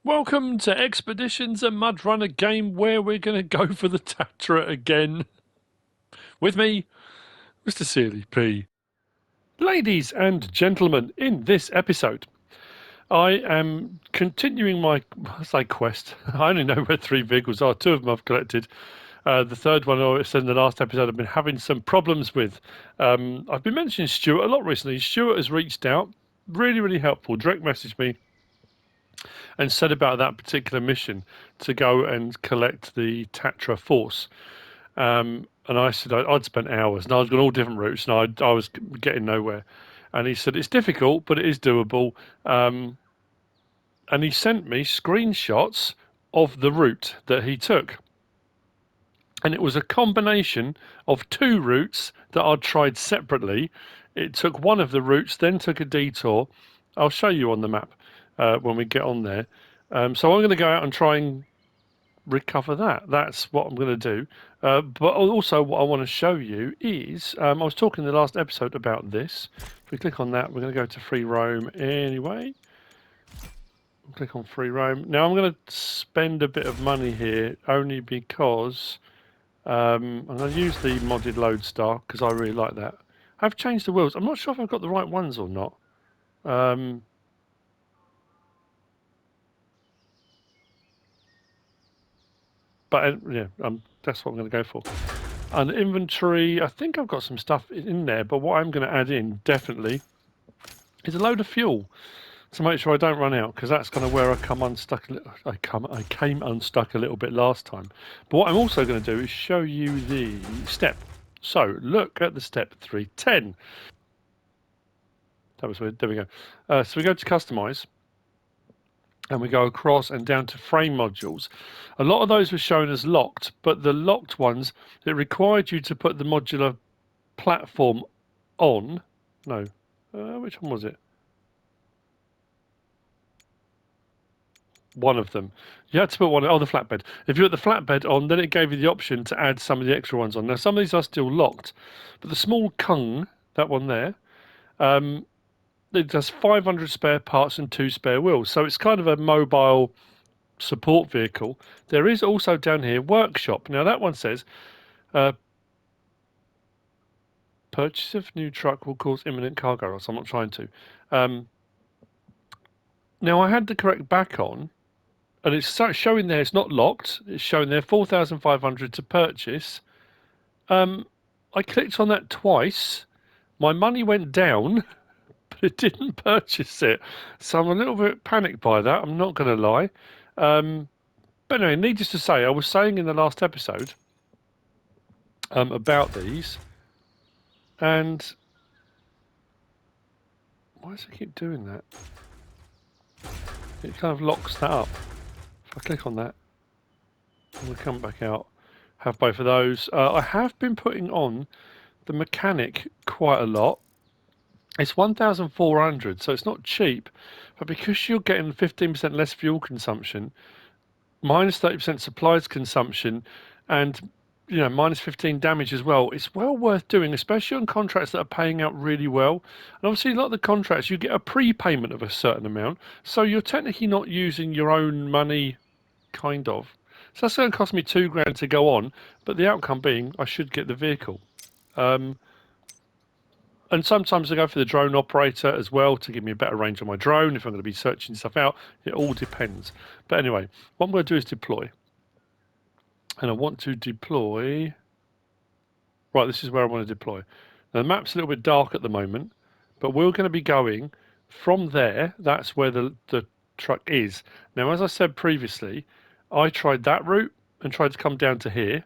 Welcome to Expeditions, a Mudrunner game where we're going to go for the Tatra again. With me, MrSealyp. Ladies and gentlemen, in this episode, I am continuing my, quest. I only know where 3 vehicles are. 2 of them I've collected. The third one, I said in the last episode, I've been having some problems with. I've been mentioning Stuart a lot recently. Stuart has reached out, really helpful, direct messaged me and said about that particular mission to go and collect the Tatra Force. And I said I'd spent hours and I was going all different routes and I was getting nowhere. And he said it's difficult, but it is doable. And he sent me screenshots of the route that he took. And it was a combination of 2 routes that I'd tried separately. It took one of the routes, then took a detour. I'll show you on the map when we get on there. So I'm going to go out and try and recover that. That's what I'm going to do. But also what I want to show you is, I was talking in the last episode about this. If we click on that, we're going to go to free roam anyway. Click on free roam. Now I'm going to spend a bit of money here only because I'm going to use the modded Lodestar because I really like that. I've changed the wheels. I'm not sure if I've got the right ones or not. But yeah, that's what I'm going to go for. And inventory, I think I've got some stuff in there, but what I'm going to add in, definitely, is a load of fuel to make sure I don't run out, because that's kind of where I come unstuck. I came unstuck a little bit last time. But what I'm also going to do is show you the step. So look at the step 310. That was weird. There we go. So we go to customize. And we go across and down to frame modules. A lot of those were shown as locked, but the locked ones, it required you to put the modular platform on. No, which one was it? One of them. You had to put one, the flatbed. If you put the flatbed on, then it gave you the option to add some of the extra ones on. Now, some of these are still locked, but the small Kung, that one there, it does 500 spare parts and 2 spare wheels. So it's kind of a mobile support vehicle. There is also down here workshop. Now that one says purchase of new truck will cause imminent cargo loss. I'm not trying to. Now I had the correct back on, and it's showing there it's not locked. It's showing there 4,500 to purchase. I clicked on that twice. My money went down, but it didn't purchase it. So I'm a little bit panicked by that. I'm not going to lie. But anyway, needless to say, I was saying in the last episode about these, and why does it keep doing that? It kind of locks that up. If I click on that, we'll come back out, have both of those. I have been putting on the mechanic quite a lot. It's 1,400, so it's not cheap, but because you're getting 15% less fuel consumption, minus 30% supplies consumption, and minus 15 damage as well, it's well worth doing, especially on contracts that are paying out really well. And obviously a lot of the contracts you get a prepayment of a certain amount, so you're technically not using your own money, kind of. So that's going to cost me £2,000 to go on, but the outcome being I should get the vehicle. And sometimes I go for the drone operator as well to give me a better range on my drone if I'm going to be searching stuff out. It all depends. But anyway, what I'm going to do is deploy. And I want to deploy... Right, this is where I want to deploy. Now, the map's a little bit dark at the moment, but we're going to be going from there. That's where the truck is. Now, as I said previously, I tried that route and tried to come down to here.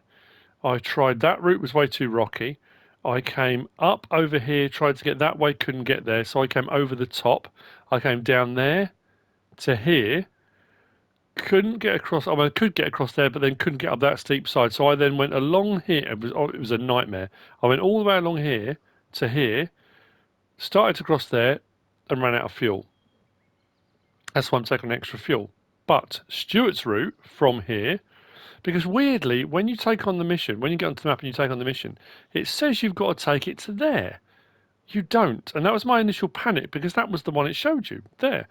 I tried that route, was way too rocky. I came up over here, tried to get that way, couldn't get there, so I came over the top. I came down there to here, couldn't get across. I mean, I could get across there, but then couldn't get up that steep side. So I then went along here. It was a nightmare. I went all the way along here to here, started to cross there, and ran out of fuel. That's why I'm taking extra fuel. But Stuart's route from here, because weirdly, when you take on the mission, when you get onto the map and you take on the mission, it says you've got to take it to there. You don't. And that was my initial panic because that was the one it showed you there.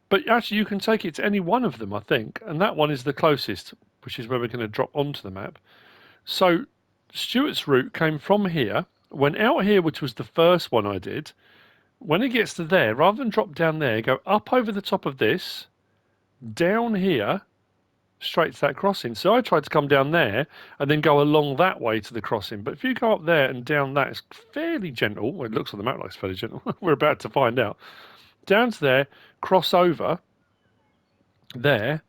But actually, you can take it to any one of them, I think, and that one is the closest, which is where we're going to drop onto the map. So Stuart's route came from here, went out here, which was the first one I did. When it gets to there, rather than drop down there, go up over the top of this, down here, straight to that crossing. So I tried to come down there and then go along that way to the crossing. But if you go up there and down that, it's fairly gentle. Well, it looks on the map like it's fairly gentle. We're about to find out. Down to there, cross over there.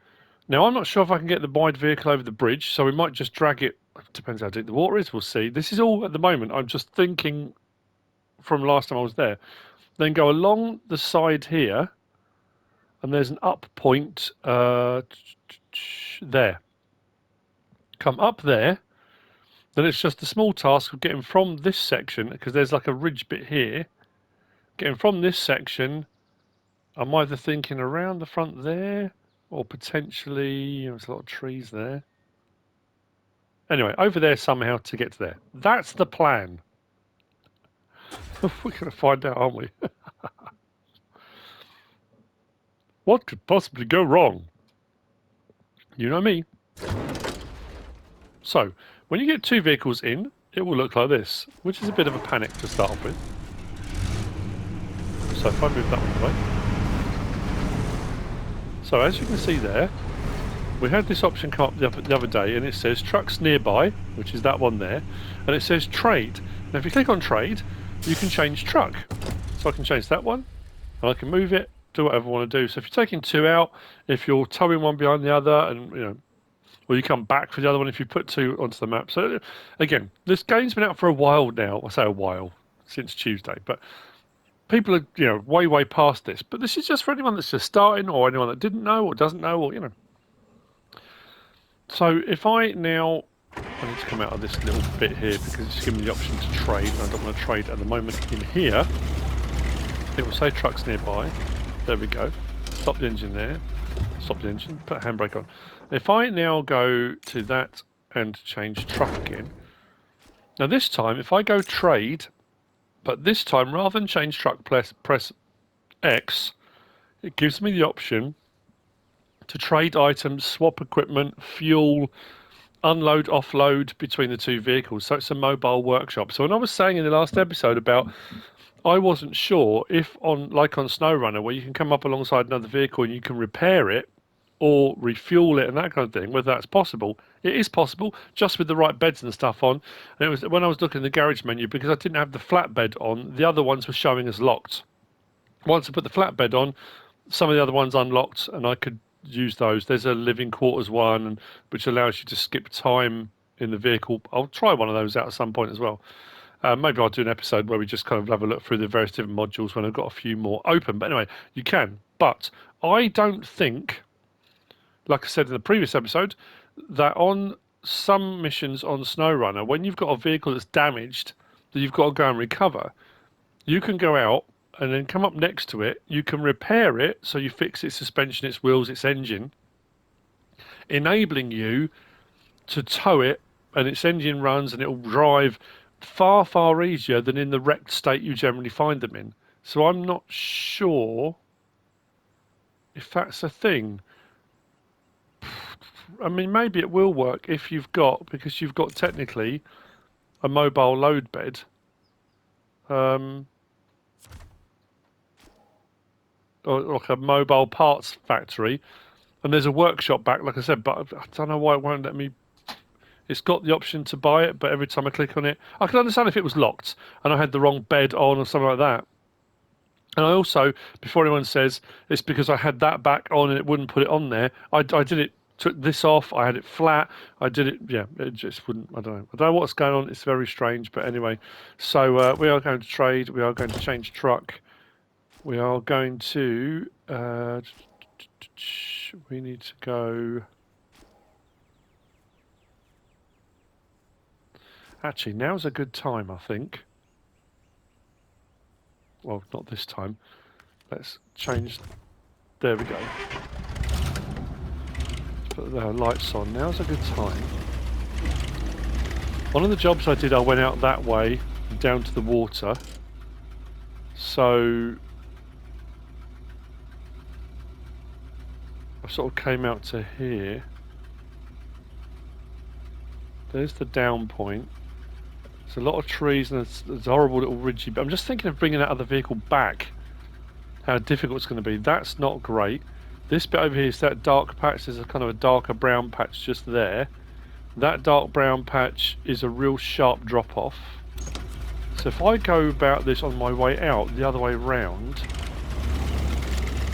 Now, I'm not sure if I can get the wide vehicle over the bridge, so we might just drag it. Depends how deep the water is. We'll see. This is all at the moment. I'm just thinking from last time I was there. Then go along the side here, and there's an up point there. Come up there. Then it's just a small task of getting from this section, because there's like a ridge bit here. Getting from this section, I'm either thinking around the front there, or potentially, there's a lot of trees there. Anyway, over there somehow to get to there. That's the plan. We're going to find out, aren't we? What could possibly go wrong? You know me. So, when you get two vehicles in, it will look like this, which is a bit of a panic to start off with. So if I move that one away. So as you can see there, we had this option come up the other day, and it says trucks nearby, which is that one there, and it says trade. Now if you click on trade, you can change truck. So I can change that one, and I can move it, do whatever I want to do. So if you're taking two out, if you're towing one behind the other, and or you come back for the other one if you put two onto the map. So again, this game's been out for a while now. I say a while, since Tuesday, but people are way past this. But this is just for anyone that's just starting, or anyone that didn't know or doesn't know, or So if I now, I need to come out of this little bit here because it's giving me the option to trade, and I don't want to trade at the moment. In here, it will say trucks nearby. There we go. Stop the engine there. Stop the engine. Put a handbrake on. If I now go to that and change truck again. Now this time, if I go trade, but this time rather than change truck, press X, it gives me the option to trade items, swap equipment, fuel, unload, offload between the two vehicles. So it's a mobile workshop. So when I was saying in the last episode about I wasn't sure if like on SnowRunner, where you can come up alongside another vehicle and you can repair it or refuel it and that kind of thing, whether that's possible. It is possible, just with the right beds and stuff on. And it was when I was looking at the garage menu, because I didn't have the flatbed on, the other ones were showing as locked. Once I put the flatbed on, some of the other ones unlocked, and I could use those. There's a living quarters one, which allows you to skip time in the vehicle. I'll try one of those out at some point as well. Maybe I'll do an episode where we just kind of have a look through the various different modules when I've got a few more open. But anyway, you can. But I don't think, like I said in the previous episode, that on some missions on SnowRunner, when you've got a vehicle that's damaged that you've got to go and recover, you can go out and then come up next to it. You can repair it, so you fix its suspension, its wheels, its engine, enabling you to tow it, and its engine runs and it will drive far easier than in the wrecked state you generally find them in. So I'm not sure if that's a thing. I mean, maybe it will work if because you've got technically a mobile load bed. Or like a mobile parts factory, and there's a workshop back, like I said, but I don't know why it won't let me. It's got the option to buy it, but every time I click on it, I can understand if it was locked and I had the wrong bed on or something like that. And I also, before anyone says it's because I had that back on and it wouldn't put it on there, I did it, took this off, I had it flat, I did it, it just wouldn't, I don't know what's going on, it's very strange, but anyway. So we are going to trade, we are going to change truck, we are going to, we need to go, actually now's a good time, I think. Well, not this time. Let's change. There we go. Put the lights on. Now's a good time. One of the jobs I did, I went out that way, down to the water. So I sort of came out to here. There's the down point. There's a lot of trees and there's a horrible little ridgy bit. I'm just thinking of bringing that other vehicle back. How difficult it's going to be. That's not great. This bit over here is that dark patch. There's a kind of a darker brown patch just there. That dark brown patch is a real sharp drop off. So if I go about this on my way out the other way round,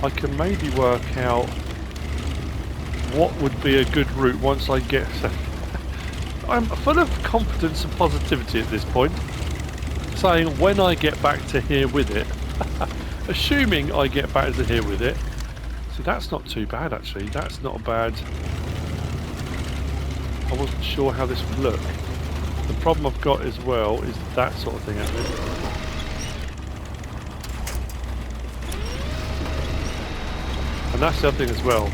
I can maybe work out what would be a good route once I get there. I'm full of confidence and positivity at this point, saying when I get back to here with it, assuming I get back to here with it. So that's not too bad actually, that's not bad. I wasn't sure how this would look. The problem I've got as well is that sort of thing, isn't it? And that's the other thing as well.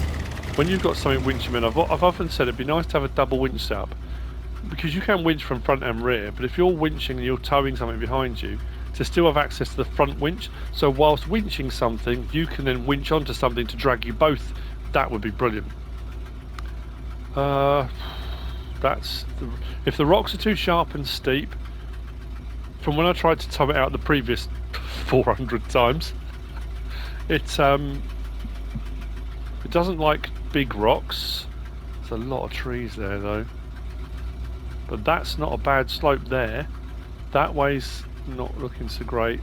When you've got something winching in, I've often said it'd be nice to have a double winch setup. Because you can winch from front and rear, but if you're winching and you're towing something behind you, to still have access to the front winch, so whilst winching something, you can then winch onto something to drag you both. That would be brilliant. If the rocks are too sharp and steep, from when I tried to tow it out the previous 400 times, it doesn't like big rocks. There's a lot of trees there though. But that's not a bad slope there. That way's not looking so great.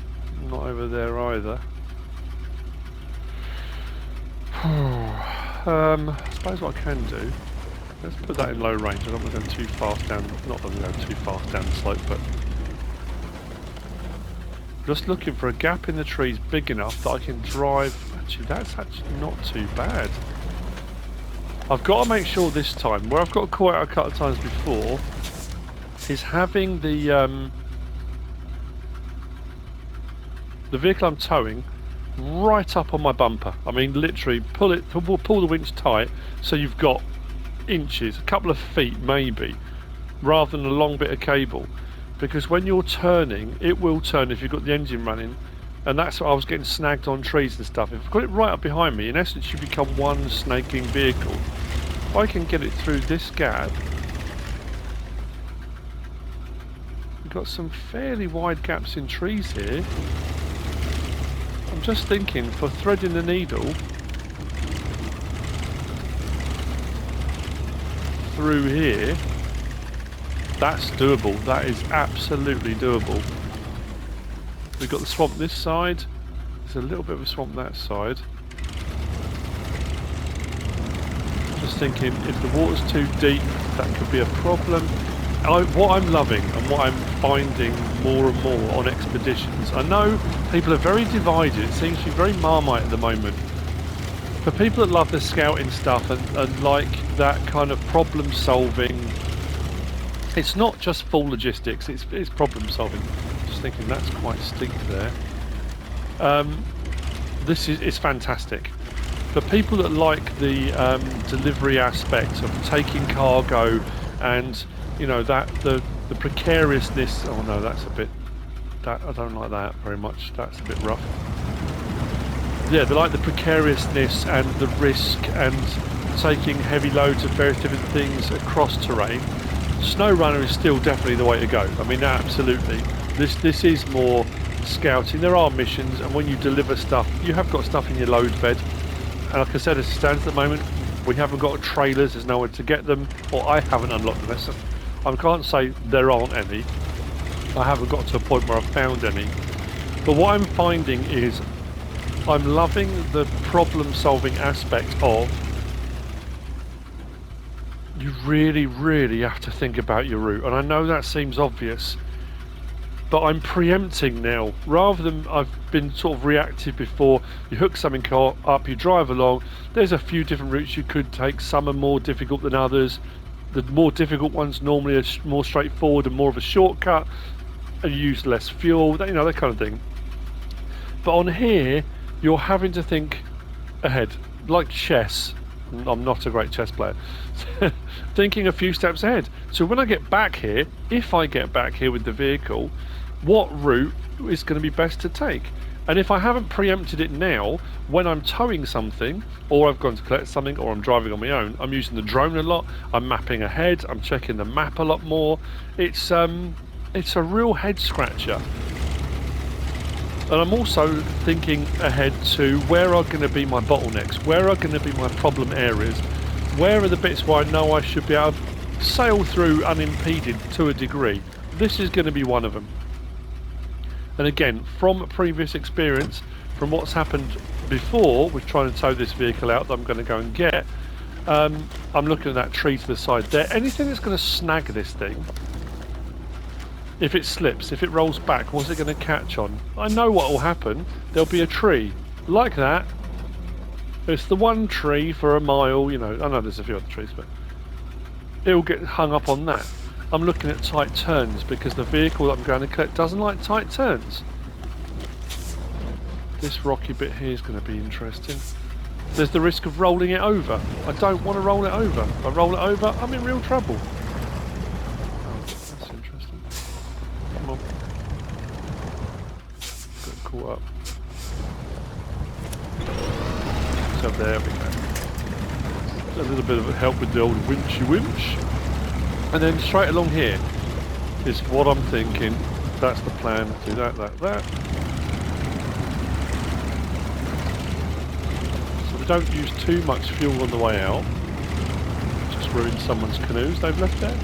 Not over there either. I suppose what I can do, let's put that in low range. I don't want to go too fast down, not that I'm going too fast down the slope, but just looking for a gap in the trees big enough that I can drive. Actually, that's actually not too bad. I've got to make sure this time, where I've got caught out a couple of times before, is having the vehicle I'm towing right up on my bumper. I mean, literally pull the winch tight so you've got inches, a couple of feet maybe, rather than a long bit of cable. Because when you're turning, it will turn if you've got the engine running, and that's what I was getting snagged on trees and stuff. If I've got it right up behind me, in essence you become one snaking vehicle. If I can get it through this gap, we've got some fairly wide gaps in trees here. I'm just thinking, for threading the needle through here, that's doable. That is absolutely doable. We've got the swamp this side. There's a little bit of a swamp that side. Just thinking, if the water's too deep, that could be a problem. What I'm loving and what I'm finding more and more on expeditions, I know people are very divided. It seems to be very Marmite at the moment. For people that love the scouting stuff and like that kind of problem solving, it's not just full logistics, it's problem solving. Just thinking that's quite steep there. It's fantastic. For people that like the delivery aspect of taking cargo and, you know, that the precariousness. Oh no, that's a bit. I don't like that very much. That's a bit rough. Yeah, they like the precariousness and the risk and taking heavy loads of various different things across terrain. SnowRunner is still definitely the way to go. I mean, absolutely. This is more scouting. There are missions, and when you deliver stuff, you have got stuff in your load bed. And like I said, as it stands at the moment, we haven't got trailers. There's nowhere to get them, or I haven't unlocked them. I can't say there aren't any. I haven't got to a point where I've found any. But what I'm finding is I'm loving the problem-solving aspect of you really, really have to think about your route. And I know that seems obvious, but I'm preempting now. Rather than I've been sort of reactive before, you hook something up, you drive along, there's a few different routes you could take. Some are more difficult than others. The more difficult ones normally are more straightforward and more of a shortcut, and you use less fuel, you know, that kind of thing. But on here, you're having to think ahead, like chess. I'm not a great chess player. Thinking a few steps ahead. So when I get back here, if I get back here with the vehicle, what route is going to be best to take. And if I haven't preempted it now, when I'm towing something, or I've gone to collect something, or I'm driving on my own, I'm using the drone a lot, I'm mapping ahead, I'm checking the map a lot more. It's a real head scratcher. And I'm also thinking ahead to where are going to be my bottlenecks, where are going to be my problem areas, where are the bits where I know I should be able to sail through unimpeded to a degree. This is going to be one of them. And again, from previous experience, from what's happened before with trying to tow this vehicle out that I'm going to go and get, I'm looking at that tree to the side there. Anything that's going to snag this thing, if it slips, if it rolls back, what's it going to catch on? I know what will happen. There'll be a tree like that. It's the one tree for a mile, you know. I know there's a few other trees, but it'll get hung up on that. I'm looking at tight turns because the vehicle that I'm going to collect doesn't like tight turns. This rocky bit here is going to be interesting. There's the risk of rolling it over. I don't want to roll it over. If I roll it over, I'm in real trouble. Oh, that's interesting. Come on. Got caught up. So there we go. A little bit of help with the old winchy winch. And then straight along here is what I'm thinking. That's the plan. Do that. So we don't use too much fuel on the way out. Just ruin someone's canoes they've left there.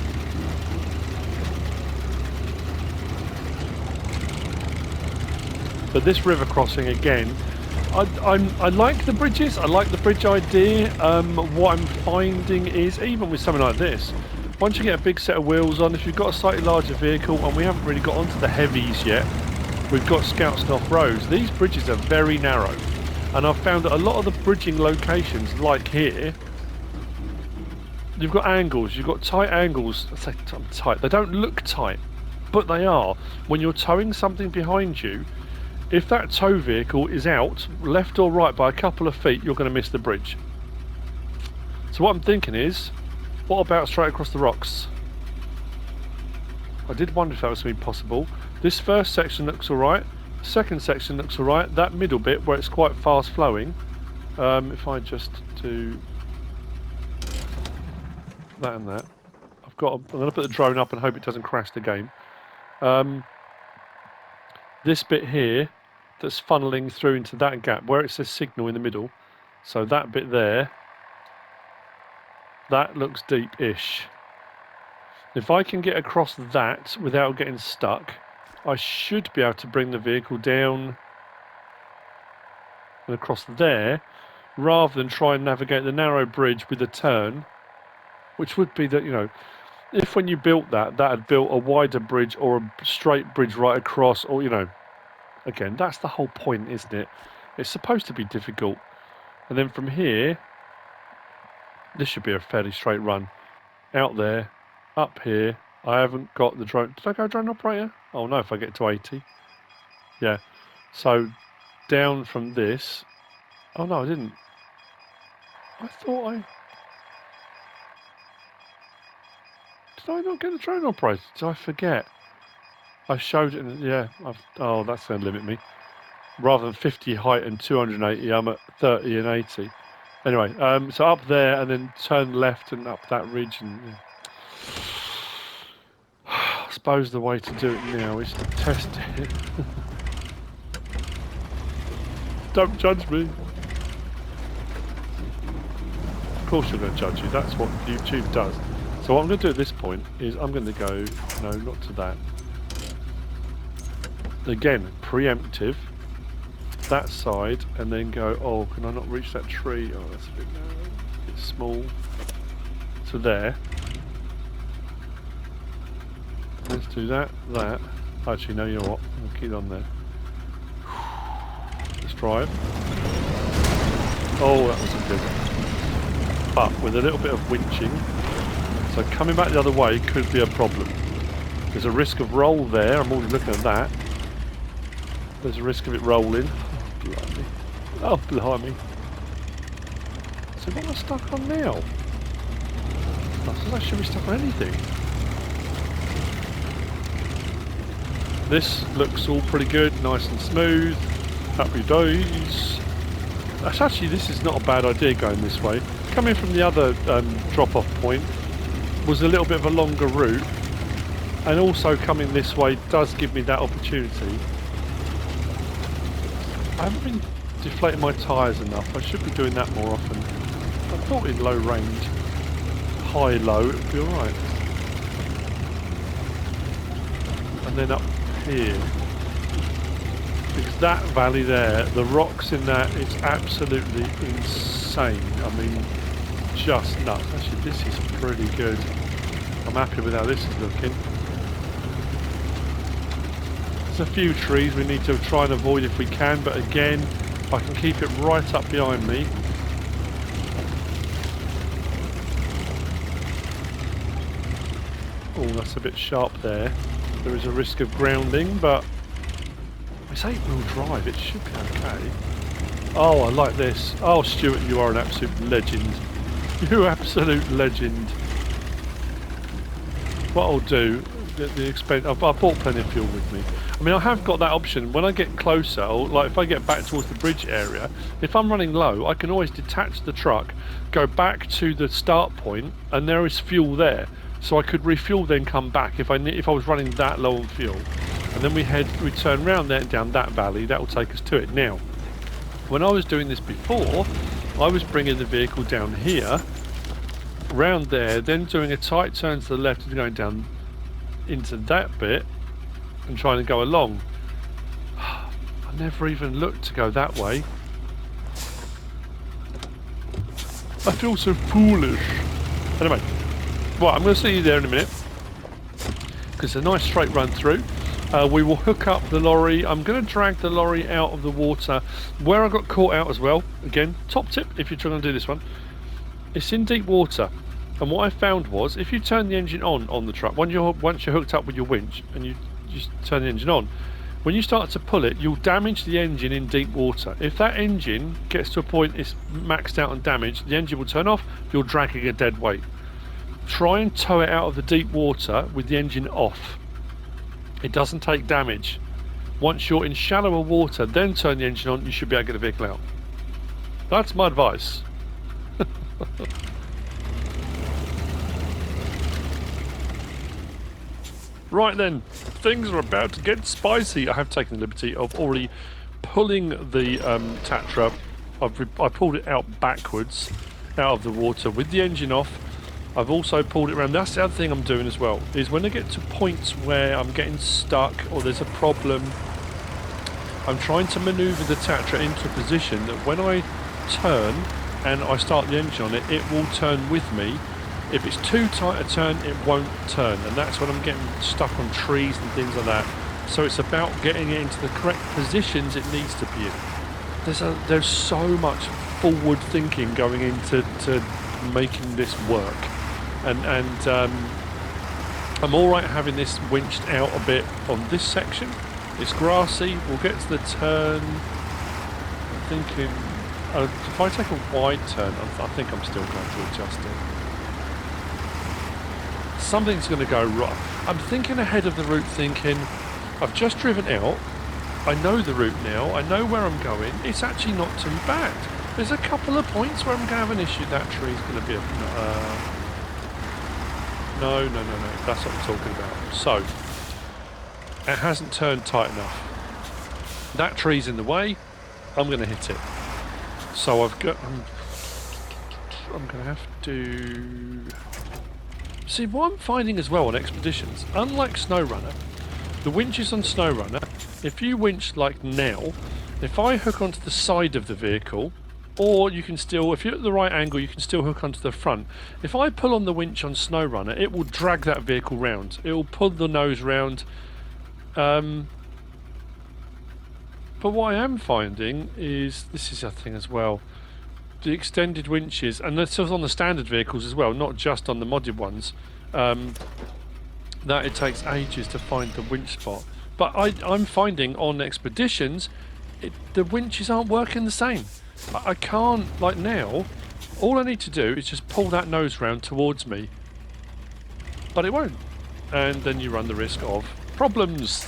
But this river crossing again, I like the bridges. I like the bridge idea. What I'm finding is, even with something like this, once you get a big set of wheels on, if you've got a slightly larger vehicle, and we haven't really got onto the heavies yet, we've got scouts and off-roads, these bridges are very narrow. And I've found that a lot of the bridging locations, like here, you've got angles, you've got tight angles. I say tight, they don't look tight, but they are. When you're towing something behind you, if that tow vehicle is out, left or right by a couple of feet, you're going to miss the bridge. So what I'm thinking is, what about straight across the rocks? I did wonder if that was going to be possible. This first section looks alright. The second section looks alright. That middle bit where it's quite fast flowing, if I just do that and that, I'm going to put the drone up and hope it doesn't crash the game. This bit here that's funneling through into that gap where it says signal in the middle, so that bit there, that looks deep-ish. If I can get across that without getting stuck, I should be able to bring the vehicle down and across there, rather than try and navigate the narrow bridge with a turn, which would be that, you know, if when you built that had built a wider bridge or a straight bridge right across, or, you know, again, that's the whole point, isn't it? It's supposed to be difficult. And then from here, this should be a fairly straight run. Out there, up here. I haven't got the drone. Did I go drone operator? Oh no, if I get to 80. Yeah. So down from this. Oh no, I didn't. I thought I... Did I not get the drone operator? Did I forget? I showed it, yeah. Oh, that's going to limit me. Rather than 50 height and 280, I'm at 30 and 80. Anyway, so up there and then turn left and up that ridge. And yeah. I suppose the way to do it now is to test it. Don't judge me. Of course you're going to judge you. That's what YouTube does. So what I'm going to do at this point is I'm going to go, no, not to that. Again, preemptive. That side, and then go, oh, can I not reach that tree? Oh, that's a bit narrow. It's small. So there. Let's do that. Actually, no, you know what? I'll keep on there. Let's try it. Oh, that wasn't good. But with a little bit of winching, so coming back the other way could be a problem. There's a risk of roll there. I'm already looking at that. There's a risk of it rolling. Blimey. Oh, blimey. So what am I stuck on now? I suppose I should be stuck on anything. This looks all pretty good, nice and smooth. Happy days. Actually, this is not a bad idea going this way. Coming from the other drop-off point was a little bit of a longer route, and also coming this way does give me that opportunity. I haven't been deflating my tyres enough. I should be doing that more often. I thought in low range, high-low, it would be alright. And then up here, because that valley there, the rocks in that, it's absolutely insane. I mean, just nuts. Actually, this is pretty good. I'm happy with how this is looking. There's a few trees we need to try and avoid if we can, but again, if I can keep it right up behind me. Oh, that's a bit sharp there. There is a risk of grounding, but it's 8-wheel drive, it should be okay. Oh, I like this. Oh, Stuart, you are an absolute legend. You absolute legend. What I'll do, the expense, I bought plenty of fuel with me. I mean, I have got that option. When I get closer, or like if I get back towards the bridge area, if I'm running low, I can always detach the truck, go back to the start point, and there is fuel there. So I could refuel, then come back if I was running that low on fuel. And then we turn round there and down that valley. That will take us to it. Now, when I was doing this before, I was bringing the vehicle down here, round there, then doing a tight turn to the left and going down into that bit and trying to go along. I never even looked to go that way. I feel so foolish. Anyway, well, I'm going to see you there in a minute because it's a nice straight run through. We will hook up the lorry. I'm going to drag the lorry out of the water where I got caught out as well. Again, top tip if you're trying to do this one. It's in deep water. And what I found was, if you turn the engine on the truck, once you're hooked up with your winch and you just turn the engine on, when you start to pull it, you'll damage the engine in deep water. If that engine gets to a point it's maxed out and damaged, the engine will turn off, you're dragging a dead weight. Try and tow it out of the deep water with the engine off. It doesn't take damage. Once you're in shallower water, then turn the engine on, you should be able to get the vehicle out. That's my advice. Right then, things are about to get spicy. I have taken the liberty of already pulling the Tatra. I pulled it out backwards, out of the water with the engine off. I've also pulled it around. That's the other thing I'm doing as well, is when I get to points where I'm getting stuck or there's a problem, I'm trying to manoeuvre the Tatra into a position that when I turn and I start the engine on it, it will turn with me. If it's too tight a turn, it won't turn, and that's when I'm getting stuck on trees and things like that. So it's about getting it into the correct positions it needs to be in. There's so much forward thinking going into making this work, and I'm all right having this winched out a bit on this section. It's grassy. We'll get to the turn. I'm thinking if I take a wide turn, I think I'm still going to adjust it. Something's going to go wrong. I'm thinking ahead of the route, thinking I've just driven out, I know the route now, I know where I'm going, it's actually not too bad. There's a couple of points where I'm going to have an issue. That tree's going to be a... No, that's what I'm talking about. So, it hasn't turned tight enough. That tree's in the way, I'm going to hit it. So I'm going to have to... See, what I'm finding as well on expeditions, unlike SnowRunner, the winches on SnowRunner, if you winch like now, if I hook onto the side of the vehicle, or you can still, if you're at the right angle, you can still hook onto the front. If I pull on the winch on SnowRunner, it will drag that vehicle round. It will pull the nose round. But what I am finding is, this is a thing as well, the extended winches, and that's on the standard vehicles as well, not just on the modded ones, that it takes ages to find the winch spot. But I'm finding on expeditions, the winches aren't working the same. I can't, like now, all I need to do is just pull that nose round towards me, but it won't. And then you run the risk of problems.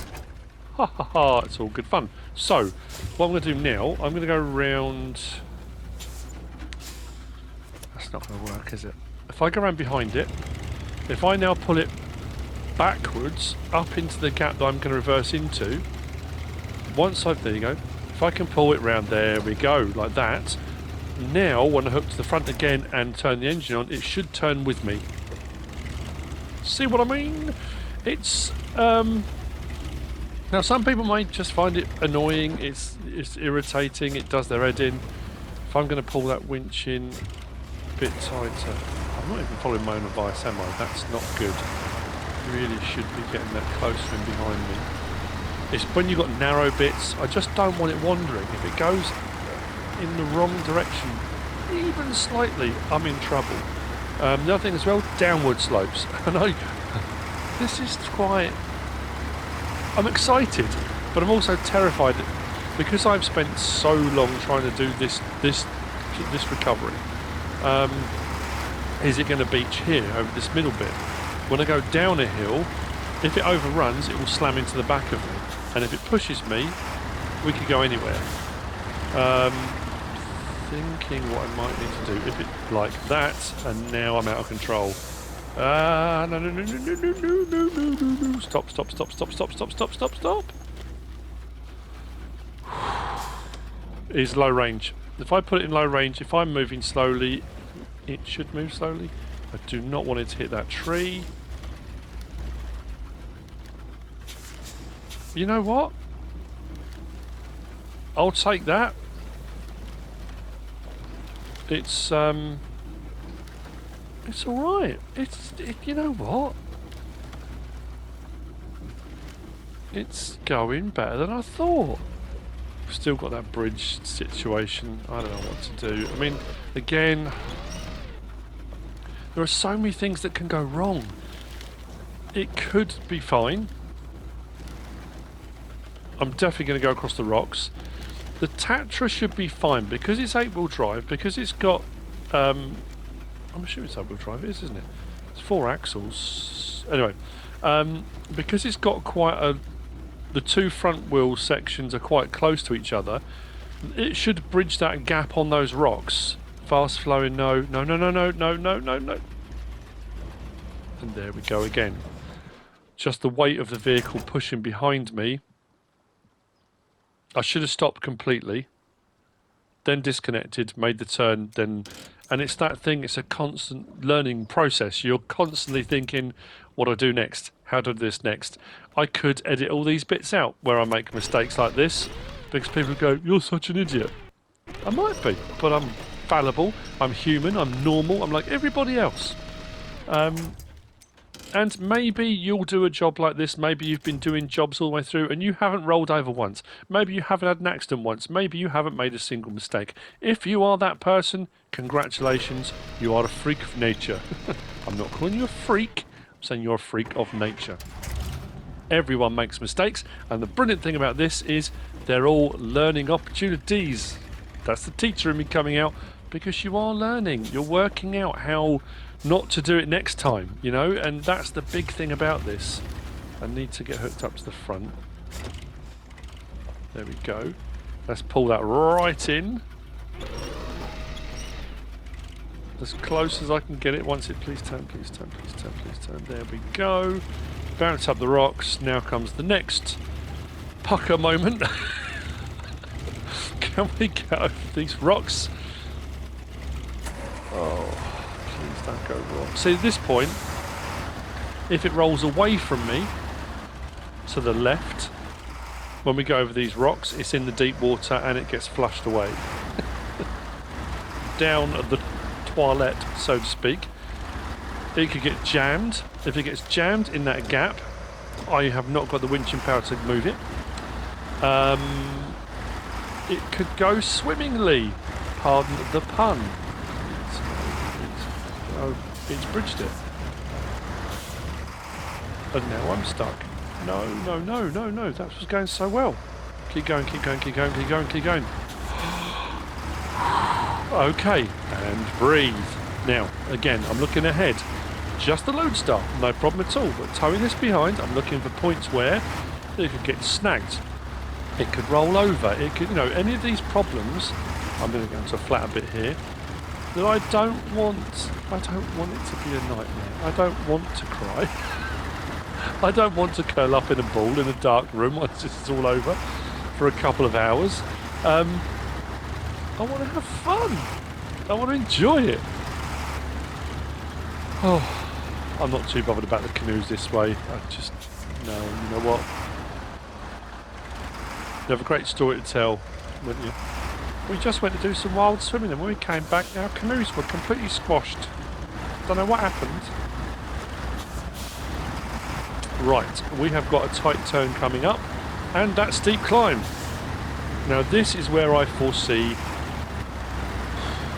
Ha ha ha, it's all good fun. So, what I'm going to do now, I'm going to go around... That's not going to work, is it? If I go around behind it, if I now pull it backwards up into the gap that I'm going to reverse into, once I've... There you go. If I can pull it round, there we go, like that. Now, when I hook to the front again and turn the engine on, it should turn with me. See what I mean? It's... Now, some people might just find it annoying, it's irritating, it does their head in. If I'm going to pull that winch in a bit tighter... I'm not even following my own advice, am I? That's not good. Really should be getting that closer in behind me. It's when you've got narrow bits, I just don't want it wandering. If it goes in the wrong direction, even slightly, I'm in trouble. The other thing as well, downward slopes. And this is quite... I'm excited, but I'm also terrified that because I've spent so long trying to do this recovery. Is it going to beach here over this middle bit? When I go down a hill, if it overruns, it will slam into the back of me, and if it pushes me, we could go anywhere. Thinking what I might need to do if it like that, and now I'm out of control. No, no, no, no, no, no, no, no, no, no. Stop, stop, stop, stop, stop, stop, stop, stop, stop. Is low range. If I put it in low range, if I'm moving slowly, it should move slowly. I do not want it to hit that tree. You know what? I'll take that. It's all right. You know what? It's going better than I thought. Still got that bridge situation. I don't know what to do. I mean, again, there are so many things that can go wrong. It could be fine. I'm definitely going to go across the rocks. The Tatra should be fine because it's 8-wheel drive, because it's got... I'm assuming it's 8-wheel drive, it is, isn't it? It's 4 axles. Anyway, because it's got quite a... The 2 front wheel sections are quite close to each other. It should bridge that gap on those rocks. Fast flowing, no, no, no, no, no, no, no, no, no. And there we go again. Just the weight of the vehicle pushing behind me. I should have stopped completely, then disconnected, made the turn, then... And it's that thing, it's a constant learning process. You're constantly thinking, what do I do next? How do I do this next? I could edit all these bits out where I make mistakes like this, because people go, you're such an idiot. I might be, but I'm fallible, I'm human, I'm normal, I'm like everybody else. And maybe you'll do a job like this, maybe you've been doing jobs all the way through and you haven't rolled over once. Maybe you haven't had an accident once. Maybe you haven't made a single mistake. If you are that person, congratulations, you are a freak of nature. I'm not calling you a freak, I'm saying you're a freak of nature. Everyone makes mistakes, and the brilliant thing about this is they're all learning opportunities. That's the teacher in me coming out, because you are learning. You're working out how not to do it next time, you know, and that's the big thing about this. I need to get hooked up to the front. There we go. Let's pull that right in. As close as I can get it. Once it, please turn, please turn, please turn, please turn. There we go. Bounce up the rocks. Now comes the next pucker moment. Can we get over these rocks? Oh. Don't go wrong. See, at this point, if it rolls away from me to the left, when we go over these rocks, it's in the deep water and it gets flushed away. Down the toilet, so to speak. It could get jammed. If it gets jammed in that gap, I have not got the winching power to move it. It could go swimmingly. Pardon the pun. Oh, it's bridged it. And now I'm stuck. No, no, no, no, no. That was going so well. Keep going, keep going, keep going, keep going, keep going. Okay, and breathe. Now, again, I'm looking ahead. Just the lodestar, no problem at all. But towing this behind, I'm looking for points where it could get snagged, it could roll over, it could, you know, any of these problems. I'm going to go into a flatter bit here. That I don't want it to be a nightmare. I don't want to cry. I don't want to curl up in a ball in a dark room once this is all over for a couple of hours. I want to have fun. I want to enjoy it. Oh, I'm not too bothered about the canoes this way. I just, no, you know what? You have a great story to tell, wouldn't you? We just went to do some wild swimming, and when we came back, our canoes were completely squashed. Don't know what happened. Right, we have got a tight turn coming up, and that steep climb. Now this is where I foresee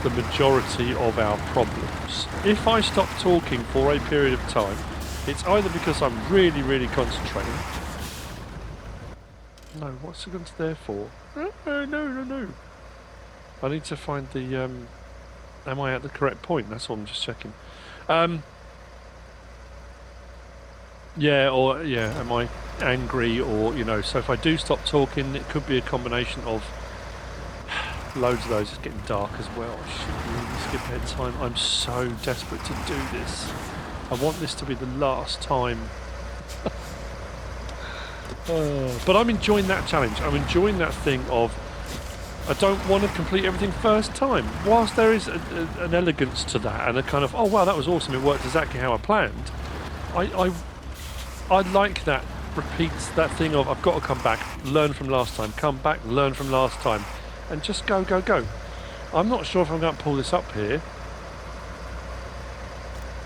the majority of our problems. If I stop talking for a period of time, it's either because I'm really, really concentrating. No, what's it going to there for? No. I need to find the, am I at the correct point? That's all I'm just checking. Yeah, or, yeah, am I angry or, you know, so if I do stop talking, it could be a combination of loads of those. It's getting dark as well. I should really skip ahead time. I'm so desperate to do this. I want this to be the last time. But I'm enjoying that challenge. I'm enjoying that thing of I don't want to complete everything first time. Whilst there is an elegance to that and a kind of, oh wow, that was awesome, it worked exactly how I planned. I like that repeats, that thing of I've got to come back, learn from last time, come back, learn from last time, and just go. I'm not sure if I'm going to pull this up here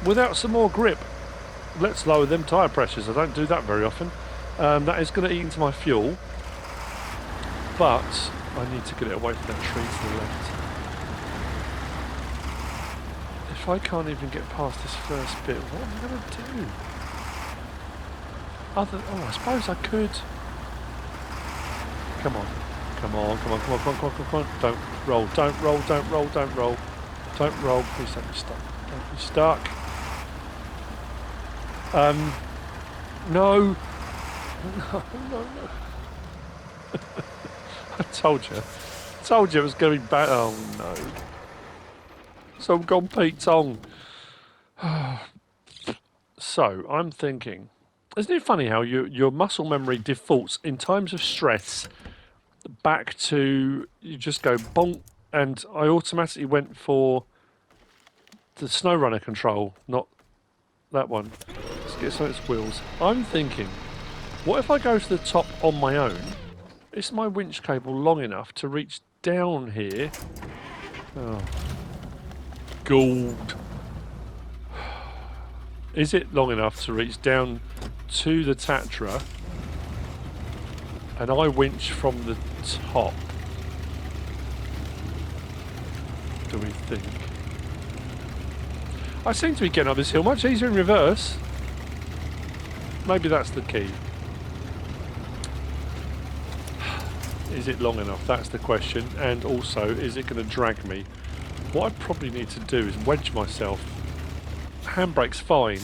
without some more grip. Let's lower them tyre pressures. I don't do that very often. That is going to eat into my fuel, but I need to get it away from that tree to the left. If I can't even get past this first bit, what am I going to do? Oh, I suppose I could. Come on. Don't roll. Please don't be stuck. Don't be stuck. No. No. I told you it was going to be bad. Oh no. So I'm gone Pete Tong. So I'm thinking, isn't it funny how your muscle memory defaults in times of stress back to, you just go bonk, and I automatically went for the SnowRunner control, not that one. Let's get some of its wheels. I'm thinking, what if I go to the top on my own? Is my winch cable long enough to reach down here? Oh. Gold. Is it long enough to reach down to the Tatra and I winch from the top? Do we think? I seem to be getting up this hill much easier in reverse. Maybe that's the key. Is it long enough? That's the question. And also, is it going to drag me? What I probably need to do is wedge myself. Handbrake's fine.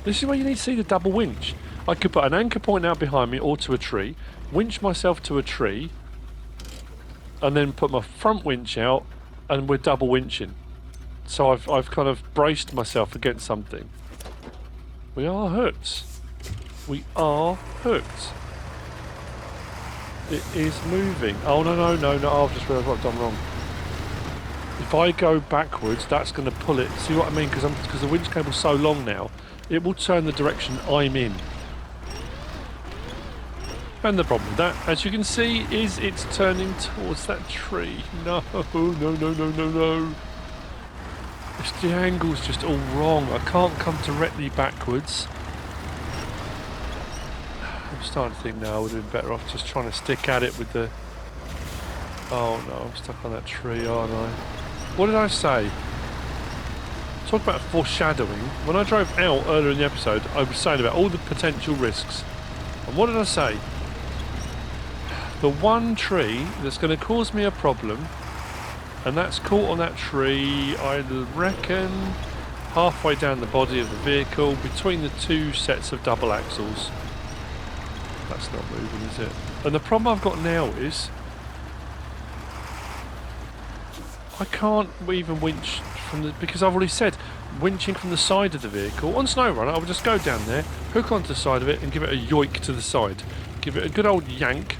This is where you need to see the double winch. I could put an anchor point out behind me or to a tree, winch myself to a tree, and then put my front winch out, and we're double winching. So I've kind of braced myself against something. We are hooked. We are hooked. It is moving. Oh, no. I've just realised what I've done wrong. If I go backwards, that's going to pull it. See what I mean? Because the winch cable's so long now, it will turn the direction I'm in. And the problem with that, as you can see, is it's turning towards that tree. No. The angle's just all wrong. I can't come directly backwards. I'm starting to think now I would have been better off just trying to stick at it with the... Oh no, I'm stuck on that tree, aren't I? What did I say? Talk about foreshadowing. When I drove out earlier in the episode, I was saying about all the potential risks. And what did I say? The one tree that's going to cause me a problem, and that's caught on that tree, I reckon, halfway down the body of the vehicle, between the two sets of double axles. That's not moving, is it? And the problem I've got now is I can't even winch from the... Because I've already said, winching from the side of the vehicle. On SnowRunner, I would just go down there, hook onto the side of it, and give it a yoink to the side. Give it a good old yank,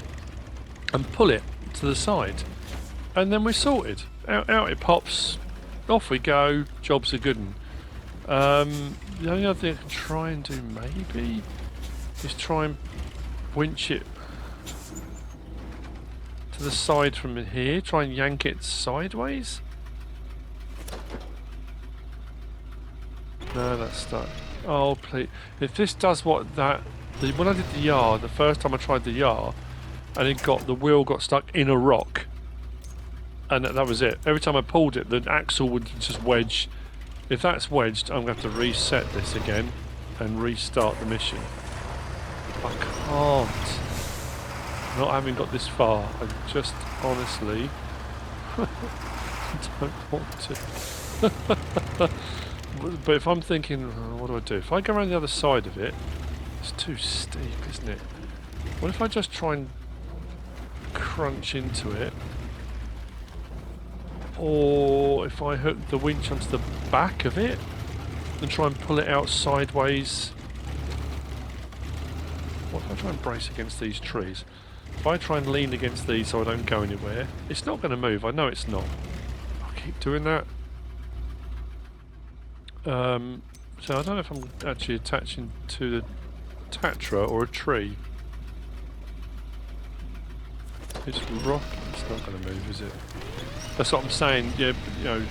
and pull it to the side. And then we're sorted. Out it pops, off we go, job's a good one. The only other thing I can try and do, maybe, is try and winch it to the side from here, try and yank it sideways. No, that's stuck. Oh, please. If this does what that... when I did the yard, the first time I tried the yard, and the wheel got stuck in a rock. And that was it. Every time I pulled it, the axle would just wedge. If that's wedged, I'm going to have to reset this again and restart the mission. I can't. Not having got this far, I just honestly don't want to. But if I'm thinking, what do I do? If I go around the other side of it, it's too steep, isn't it? What if I just try and crunch into it? Or if I hook the winch onto the back of it and try and pull it out sideways? What if I try and brace against these trees? If I try and lean against these so I don't go anywhere, it's not going to move. I know it's not. I'll keep doing that. So I don't know if I'm actually attaching to the Tatra or a tree. It's rock. It's not going to move, is it? That's what I'm saying. Yeah, you know,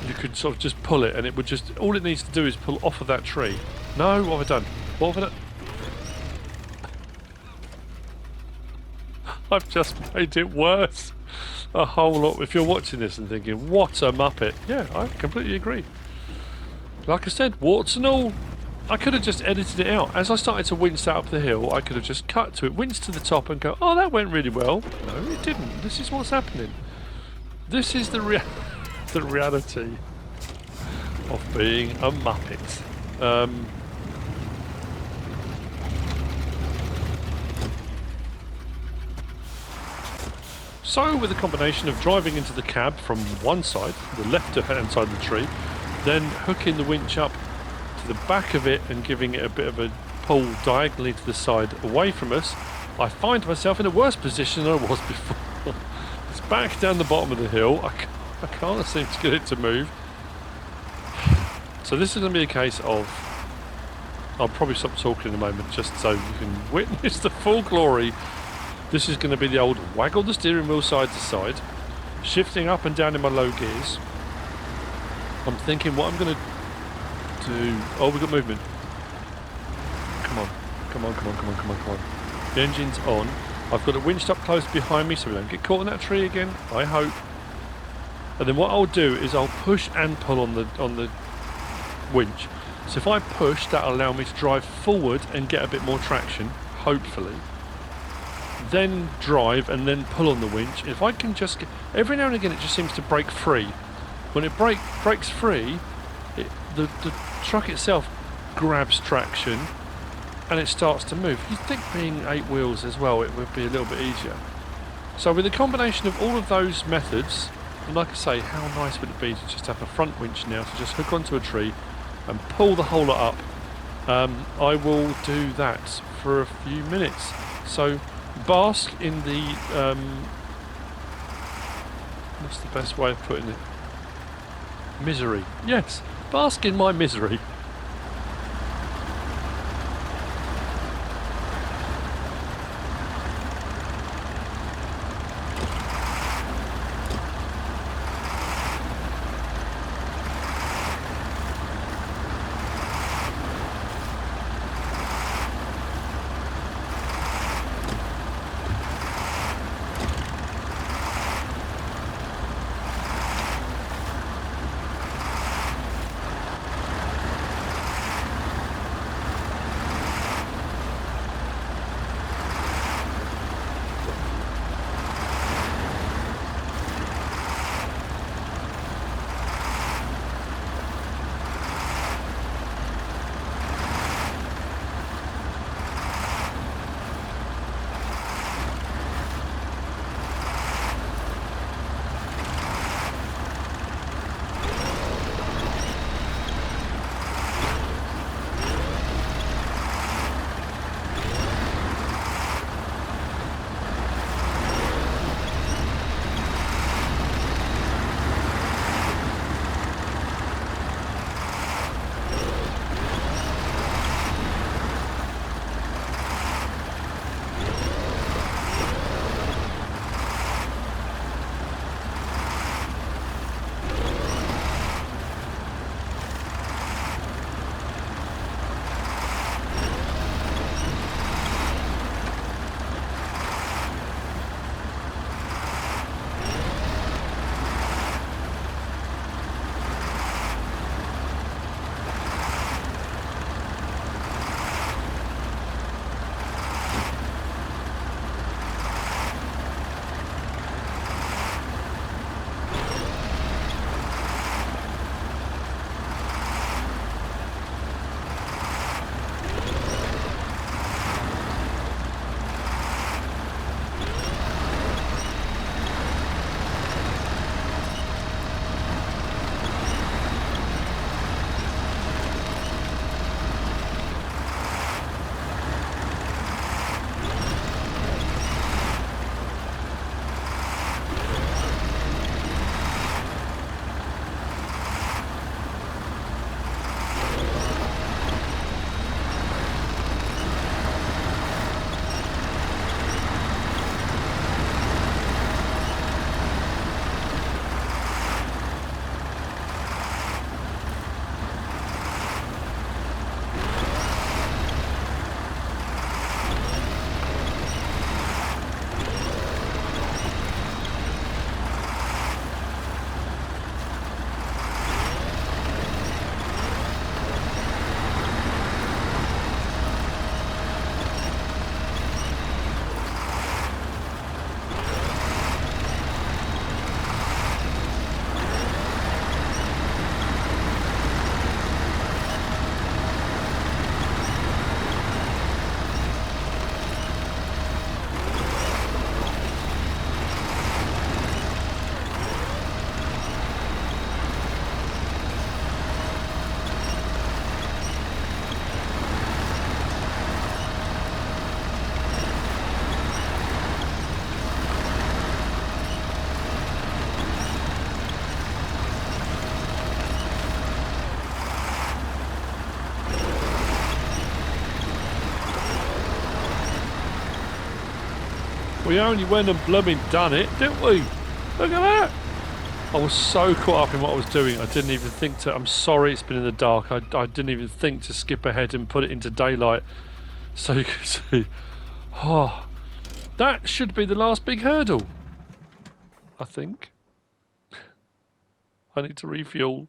you could sort of just pull it, and it would just. All it needs to do is pull off of that tree. No, what have I done? What have I done? I've just made it worse. A whole lot. If you're watching this and thinking, what a muppet. Yeah, I completely agree. Like I said, warts and all. I could have just edited it out. As I started to winch that up the hill, I could have just cut to it, winched to the top and go, oh, that went really well. No, it didn't. This is what's happening. This is the reality of being a muppet. So, with a combination of driving into the cab from one side, the left-hand side of the tree, then hooking the winch up to the back of it and giving it a bit of a pull diagonally to the side away from us, I find myself in a worse position than I was before. It's back down the bottom of the hill. I can't seem to get it to move. So this is going to be a case of... I'll probably stop talking in a moment just so you can witness the full glory. This is going to be the old waggle the steering wheel side to side, shifting up and down in my low gears. I'm thinking what I'm going to do... Oh, we've got movement. Come on. Come on, come on, come on, come on, come on. The engine's on. I've got it winched up close behind me so we don't get caught in that tree again, I hope. And then what I'll do is I'll push and pull on the winch. So if I push, that'll allow me to drive forward and get a bit more traction, hopefully. Then drive and then pull on the winch. If I can just get... Every now and again it just seems to break free. When it breaks free, the truck itself grabs traction and it starts to move. You'd think being 8 wheels as well, it would be a little bit easier. So with a combination of all of those methods, and like I say, how nice would it be to just have a front winch now to just hook onto a tree and pull the whole lot up. I will do that for a few minutes. So bask in the... what's the best way of putting it? Misery. Yes, bask in my misery. We only went and blooming done it, didn't we? Look at that! I was so caught up in what I was doing, I didn't even think to... I'm sorry it's been in the dark. I didn't even think to skip ahead and put it into daylight so you can see. Oh, that should be the last big hurdle, I think. I need to refuel.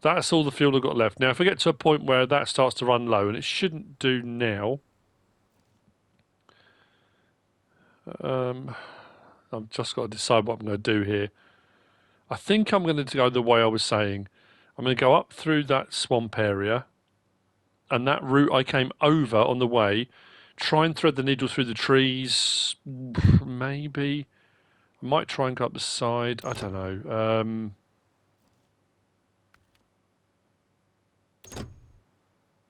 That's all the fuel I've got left. Now, if I get to a point where that starts to run low, and it shouldn't do now... I've just got to decide what I'm going to do here. I think I'm going to go the way I was saying. I'm going to go up through that swamp area, and that route I came over on the way, try and thread the needle through the trees, maybe. I might try and go up the side, I don't know.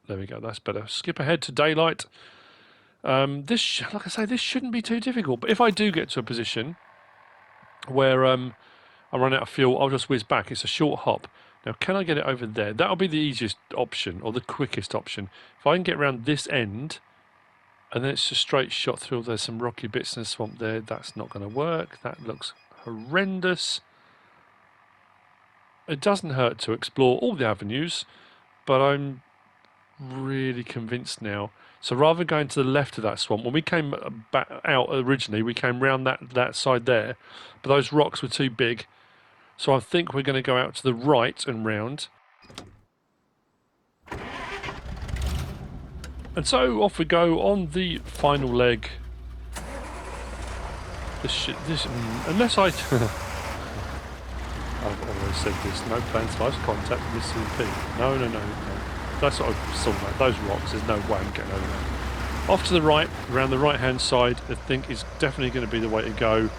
There we go, that's better. Skip ahead to daylight. This, like I say, this shouldn't be too difficult, but if I do get to a position where I run out of fuel, I'll just whiz back. It's a short hop. Now, can I get it over there? That'll be the easiest option, or the quickest option. If I can get around this end, and then it's a straight shot through, there's some rocky bits in the swamp there, that's not going to work. That looks horrendous. It doesn't hurt to explore all the avenues, but I'm really convinced now. So rather than going to the left of that swamp, when we came back out originally, we came round that side there, but those rocks were too big. So I think we're going to go out to the right and round. And so off we go on the final leg. Unless I... I've always said this, no plans for contact with MrSealyp. No. That's what I saw, that. Those rocks, there's no way I'm getting over that. Off to the right, around the right-hand side, I think is definitely going to be the way to go.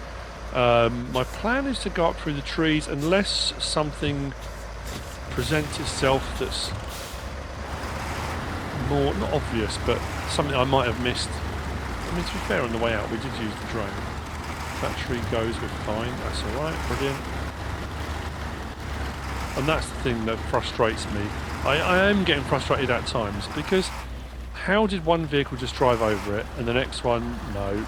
My plan is to go up through the trees unless something presents itself that's more, not obvious, but something I might have missed. I mean, to be fair, on the way out, we did use the drone. That tree goes, we're fine, that's alright, brilliant. And that's the thing that frustrates me. I am getting frustrated at times, because how did one vehicle just drive over it, and the next one, no.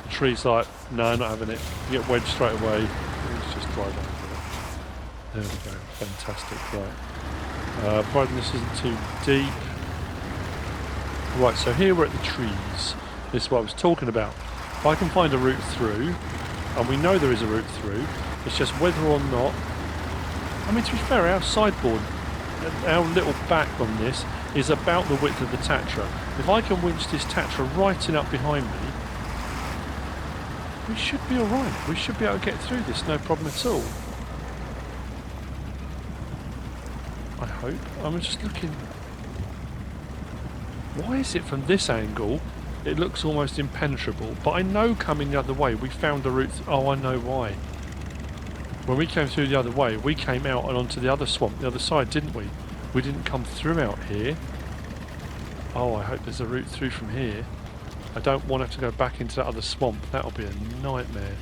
The tree's like, no, not having it. You get wedged straight away, let's just drive over it. There we go, fantastic, right. Providing this isn't too deep. Right, so here we're at the trees. This is what I was talking about. If I can find a route through, and we know there is a route through, it's just whether or not... I mean, to be fair, our sideboard, our little back on this, is about the width of the Tatra. If I can winch this Tatra right in up behind me, we should be alright. We should be able to get through this, no problem at all. I hope. I'm just looking... Why is it from this angle it looks almost impenetrable? But I know coming the other way we found a route... Oh, I know why. When we came through the other way, we came out and onto the other swamp, the other side, didn't we? We didn't come through out here. Oh, I hope there's a route through from here. I don't want to have to go back into that other swamp. That'll be a nightmare.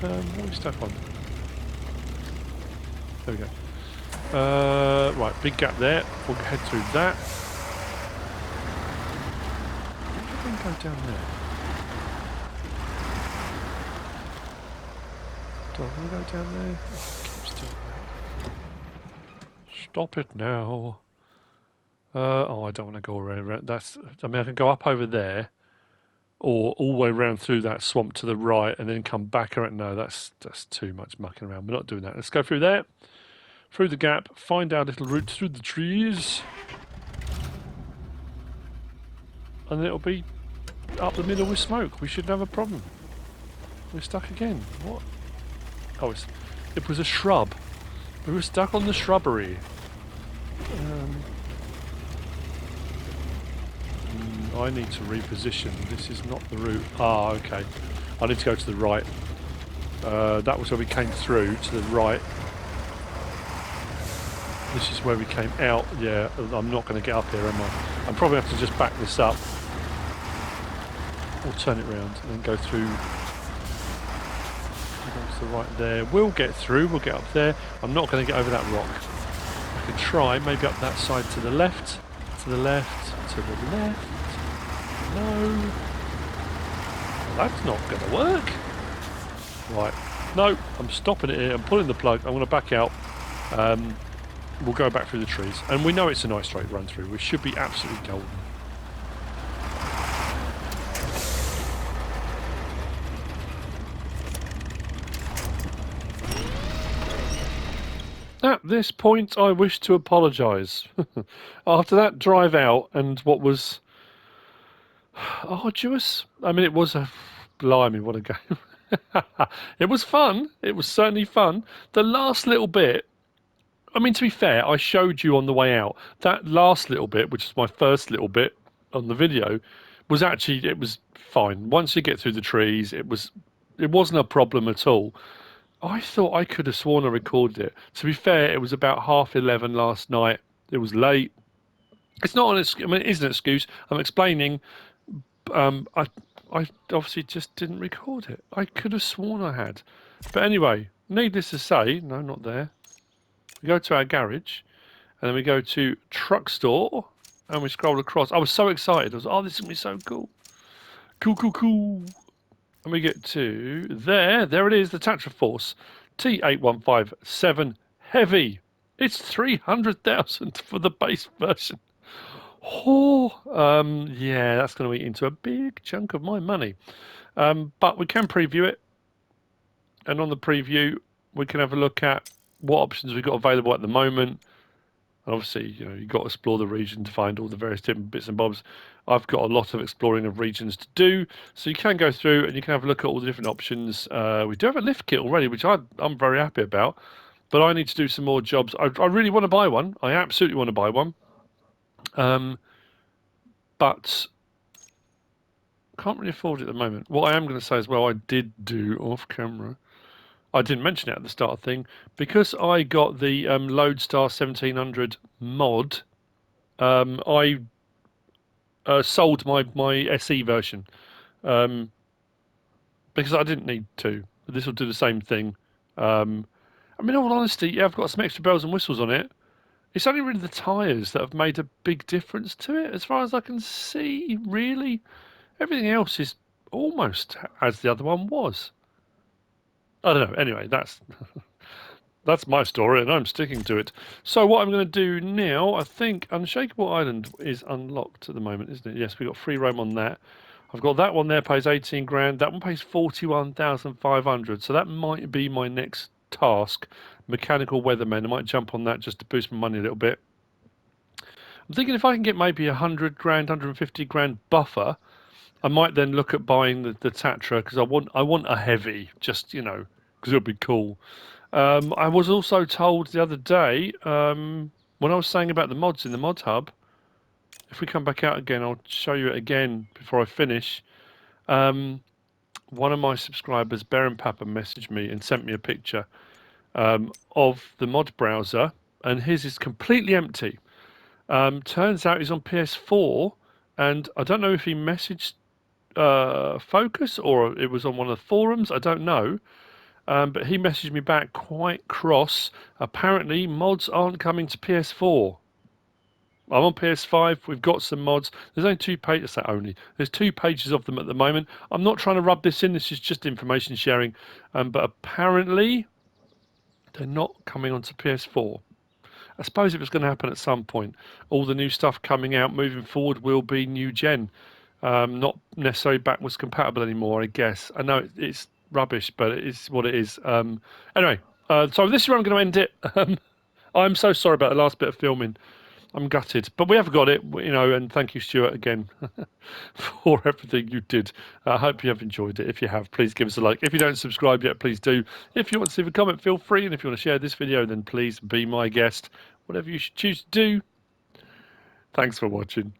What are we stuck on? There we go. Right, big gap there. We'll head through that. Why did we go down there? Do I want to go down there? Stop it now. Oh, I don't want to go around. That's. I mean, I can go up over there, or all the way around through that swamp to the right, and then come back around. No, that's too much mucking around. We're not doing that. Let's go through there, through the gap, find our little route through the trees, and then it'll be up the middle with smoke. We shouldn't have a problem. We're stuck again. What? Oh, it was a shrub. We were stuck on the shrubbery. I need to reposition. This is not the route. Ah, okay. I need to go to the right. That was where we came through, to the right. This is where we came out. Yeah, I'm not going to get up here, am I? I'm probably have to just back this up. Or turn it round and then go through. Go to the right there. We'll get through. We'll get up there. I'm not going to get over that rock. I could try, maybe up that side to the left, to the left, to the left. No. That's not going to work. Right. No, I'm stopping it here. I'm pulling the plug. I'm going to back out. We'll go back through the trees. And we know it's a nice straight run through. We should be absolutely golden. At this point, I wish to apologise. After that drive out and what was arduous, I mean, it was a blimey, what a game. It was fun. It was certainly fun. The last little bit, I mean, to be fair, I showed you on the way out. That last little bit, which is my first little bit on the video, was actually, it was fine. Once you get through the trees, it wasn't a problem at all. I thought I could have sworn I recorded it. To be fair, it was about 11:30 last night. It was late. It's not an excuse. I mean, it is an excuse. I'm explaining. I obviously just didn't record it. I could have sworn I had. But anyway, needless to say, no, not there. We go to our garage, and then we go to truck store, and we scroll across. I was so excited. I was, oh, this is going to be so cool. Cool, cool, cool. And we get to there. There it is, the Tatra Force T815-7 Heavy. It's 300,000 for the base version. Oh, yeah, that's going to eat into a big chunk of my money. But we can preview it, and on the preview, we can have a look at what options we've got available at the moment. And obviously, you know, you've got to explore the region to find all the various different bits and bobs. I've got a lot of exploring of regions to do, so you can go through and you can have a look at all the different options. We do have a lift kit already, which I'm very happy about, but I need to do some more jobs. I really want to buy one. I absolutely want to buy one, but can't really afford it at the moment. What I am going to say as well, I did do off camera. I didn't mention it at the start thing because I got the Lodestar 1700 mod. I sold my SE version because I didn't need to. This will do the same thing. I mean, in all honesty, yeah, I've got some extra bells and whistles on it. It's only really the tyres that have made a big difference to it, as far as I can see, really. Everything else is almost as the other one was. I don't know. Anyway, that's my story, and I'm sticking to it. So what I'm going to do now, I think Unshakable Island is unlocked at the moment, isn't it? Yes, we've got free roam on that. I've got that one there, pays 18 grand. That one pays 41,500. So that might be my next task. Mechanical Weatherman. I might jump on that just to boost my money a little bit. I'm thinking if I can get maybe 100 grand, 150 grand buffer, I might then look at buying the Tatra because I want a heavy, just, you know, because it'll be cool. I was also told the other day, when I was saying about the mods in the mod hub, if we come back out again, I'll show you it again before I finish. One of my subscribers, Baron Papa, messaged me and sent me a picture of the mod browser, and his is completely empty. Turns out he's on PS4, and I don't know if he messaged Focus or it was on one of the forums, I don't know. But he messaged me back quite cross. Apparently, mods aren't coming to PS4. I'm on PS5. We've got some mods. There's only 2 pages. There's 2 pages of them at the moment. I'm not trying to rub this in. This is just information sharing. But apparently, they're not coming onto PS4. I suppose it was going to happen at some point. All the new stuff coming out moving forward will be new gen. Not necessarily backwards compatible anymore, I guess. I know it's rubbish, but it is what it is. Anyway, so this is where I'm going to end it. I'm so sorry about the last bit of filming. I'm gutted, but we have got it, you know, and thank you, Stuart, again, for everything you did. I hope you have enjoyed it. If you have, please give us a like. If you don't subscribe yet, please do. If you want to leave a comment, feel free. And if you want to share this video, then please be my guest. Whatever you choose to do. Thanks for watching.